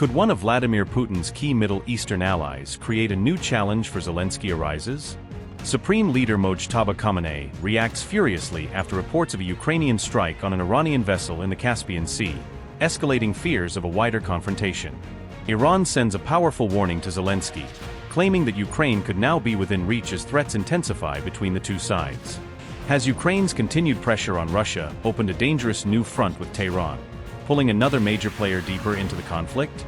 Could one of Vladimir Putin's key Middle Eastern allies create a new challenge for Zelensky arises? Supreme Leader Mojtaba Khamenei reacts furiously after reports of a Ukrainian strike on an Iranian vessel in the Caspian Sea, escalating fears of a wider confrontation. Iran sends a powerful warning to Zelensky, claiming that Ukraine could now be within reach as threats intensify between the two sides. Has Ukraine's continued pressure on Russia opened a dangerous new front with Tehran, pulling another major player deeper into the conflict?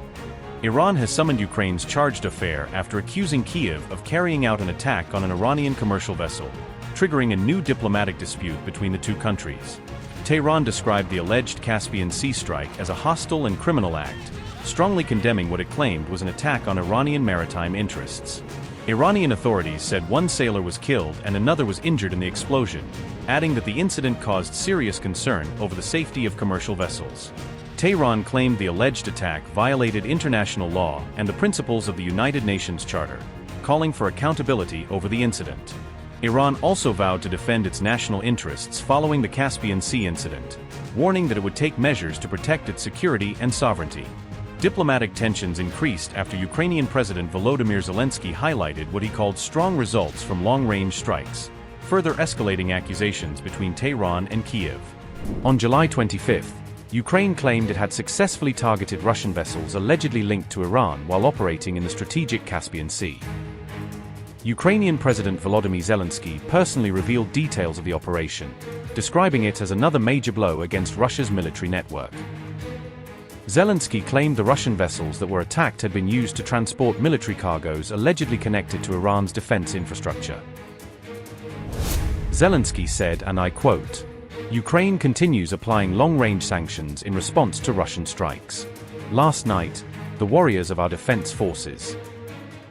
Iran has summoned Ukraine's charge d'affaires after accusing Kyiv of carrying out an attack on an Iranian commercial vessel, triggering a new diplomatic dispute between the two countries. Tehran described the alleged Caspian Sea strike as a hostile and criminal act, strongly condemning what it claimed was an attack on Iranian maritime interests. Iranian authorities said one sailor was killed and another was injured in the explosion, adding that the incident caused serious concern over the safety of commercial vessels. Tehran claimed the alleged attack violated international law and the principles of the United Nations Charter, calling for accountability over the incident. Iran also vowed to defend its national interests following the Caspian Sea incident, warning that it would take measures to protect its security and sovereignty. Diplomatic tensions increased after Ukrainian President Volodymyr Zelensky highlighted what he called strong results from long-range strikes, further escalating accusations between Tehran and Kyiv. On July 25, Ukraine claimed it had successfully targeted Russian vessels allegedly linked to Iran while operating in the strategic Caspian Sea. Ukrainian President Volodymyr Zelensky personally revealed details of the operation, describing it as another major blow against Russia's military network. Zelensky claimed the Russian vessels that were attacked had been used to transport military cargoes allegedly connected to Iran's defense infrastructure. Zelensky said, and I quote, "Ukraine continues applying long-range sanctions in response to Russian strikes. Last night, the warriors of our defense forces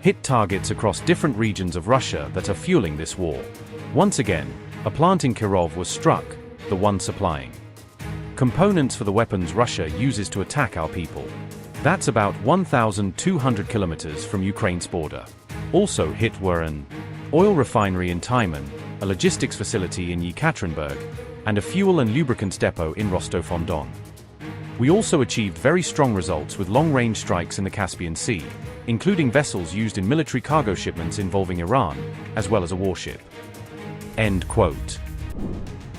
hit targets across different regions of Russia that are fueling this war. Once again, a plant in Kirov was struck, the one supplying components for the weapons Russia uses to attack our people. That's about 1,200 kilometers from Ukraine's border. Also hit were an oil refinery in Tyman, a logistics facility in Yekaterinburg, and a fuel and lubricants depot in Rostov-on-Don. We also achieved very strong results with long-range strikes in the Caspian Sea, including vessels used in military cargo shipments involving Iran, as well as a warship." End quote.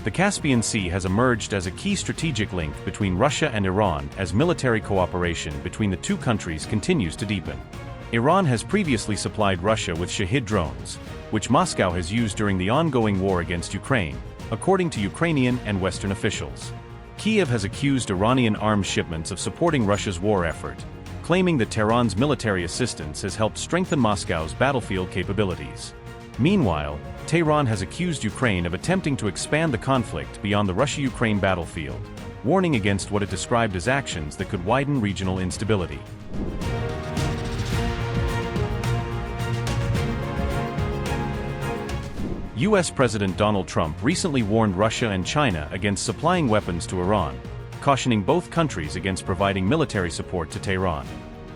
The Caspian Sea has emerged as a key strategic link between Russia and Iran as military cooperation between the two countries continues to deepen. Iran has previously supplied Russia with Shahid drones, which Moscow has used during the ongoing war against Ukraine, according to Ukrainian and Western officials. Kyiv has accused Iranian arms shipments of supporting Russia's war effort, claiming that Tehran's military assistance has helped strengthen Moscow's battlefield capabilities. Meanwhile, Tehran has accused Ukraine of attempting to expand the conflict beyond the Russia-Ukraine battlefield, warning against what it described as actions that could widen regional instability. U.S. President Donald Trump recently warned Russia and China against supplying weapons to Iran, cautioning both countries against providing military support to Tehran.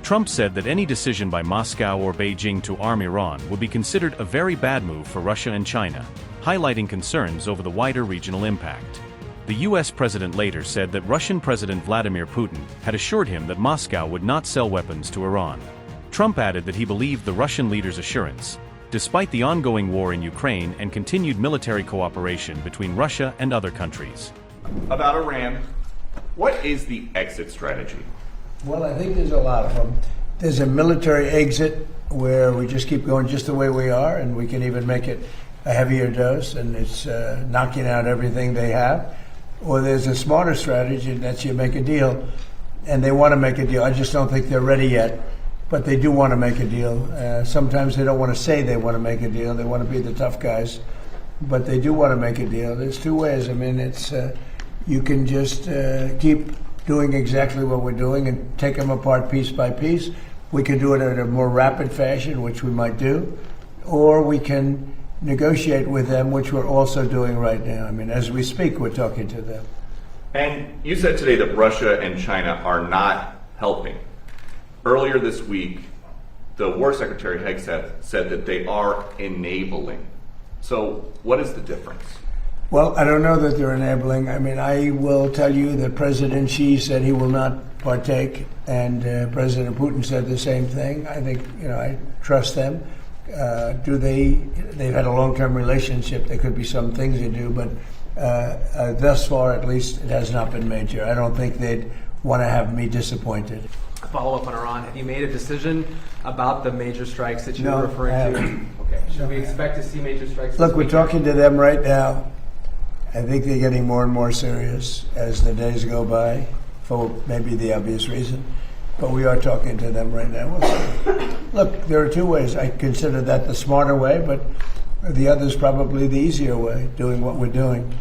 Trump said that any decision by Moscow or Beijing to arm Iran would be considered a very bad move for Russia and China, highlighting concerns over the wider regional impact. The U.S. president later said that Russian President Vladimir Putin had assured him that Moscow would not sell weapons to Iran. Trump added that he believed the Russian leader's assurance, despite the ongoing war in Ukraine and continued military cooperation between Russia and other countries. About Iran, what is the exit strategy? Well, I think there's a lot of them. There's a military exit where we just keep going just the way we are, and we can even make it a heavier dose, and it's knocking out everything they have. Or there's a smarter strategy, and that's you make a deal, and they want to make a deal. I just don't think they're ready yet, but they do want to make a deal. Sometimes they don't want to say they want to make a deal. They want to be the tough guys, but they do want to make a deal. There's two ways. I mean, it's you can just keep doing exactly what we're doing and take them apart piece by piece. We can do it in a more rapid fashion, which we might do, or we can negotiate with them, which we're also doing right now. I mean, as we speak, we're talking to them. And you said today that Russia and China are not helping. Earlier this week, the War Secretary Hegseth said that they are enabling. So what is the difference? Well, I don't know that they're enabling. I mean, I will tell you that President Xi said he will not partake, and President Putin said the same thing. I think, I trust them. They've had a long-term relationship. There could be some things they do, but thus far, at least, it has not been major. I don't think they'd want to have me disappointed. Follow up on Iran. Have you made a decision about the major strikes that you No, were referring I to? haven't. Okay. Should we expect to see major strikes? Look, this we're weekend? talking to them right now. I think they're getting more and more serious as the days go by, for maybe the obvious reason. But we are talking to them right now. We'll see. Look, there are two ways. I consider that the smarter way, but the other is probably the easier way, doing what we're doing.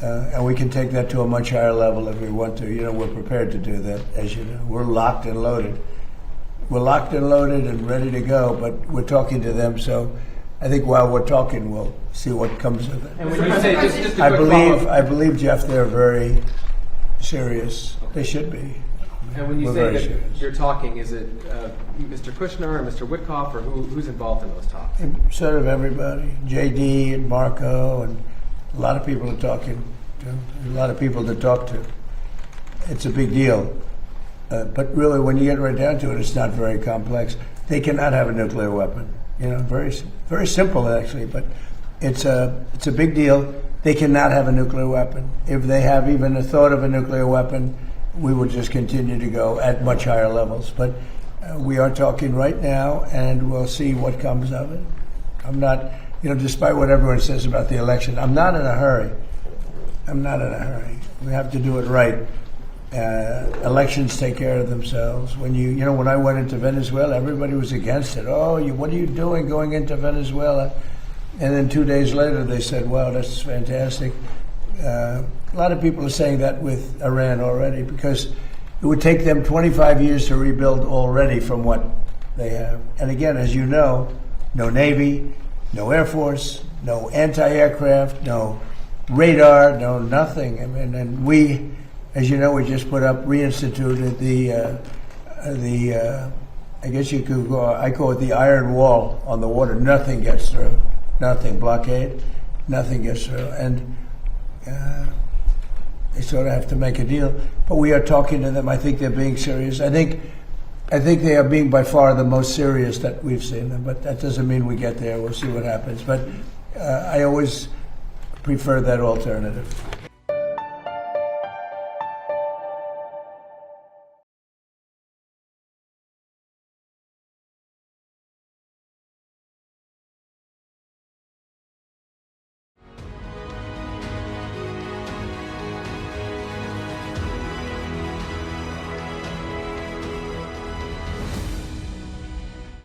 And we can take that to a much higher level if we want to. We're prepared to do that, as you know. We're locked and loaded. We're locked and loaded and ready to go, but we're talking to them. So I think while we're talking, we'll see what comes of it. And when you say just a I quick believe, follow-up. I believe, Jeff, they're very serious. They should be. And when you We're say very that serious. you're talking, is it Mr. Kushner or Mr. Witkoff, or who's involved in those talks? Sort of everybody. JD and Marco and a lot of people are talking to. A lot of people to talk to. It's a big deal. But really, when you get right down to it, it's not very complex. They cannot have a nuclear weapon. Very, very simple actually, but it's a big deal. They cannot have a nuclear weapon. If they have even a thought of a nuclear weapon, we will just continue to go at much higher levels. But we are talking right now, and we'll see what comes of it. I'm not, despite what everyone says about the election, I'm not in a hurry. I'm not in a hurry. We have to do it right. Elections take care of themselves. When when I went into Venezuela, everybody was against it. Oh, what are you doing going into Venezuela? And then 2 days later, they said, "Wow, that's fantastic." A lot of people are saying that with Iran already, because it would take them 25 years to rebuild already from what they have. And again, as you know, no Navy, no Air Force, no anti-aircraft, no radar, no nothing. I mean, and we, as you know, we just reinstituted the I guess you could go, I call it the iron wall on the water. Nothing gets through. Nothing. Blockade. Nothing gets through. And they sort of have to make a deal. But we are talking to them. I think they're being serious. I think they are being by far the most serious that we've seen them. But that doesn't mean we get there. We'll see what happens. But I always prefer that alternative.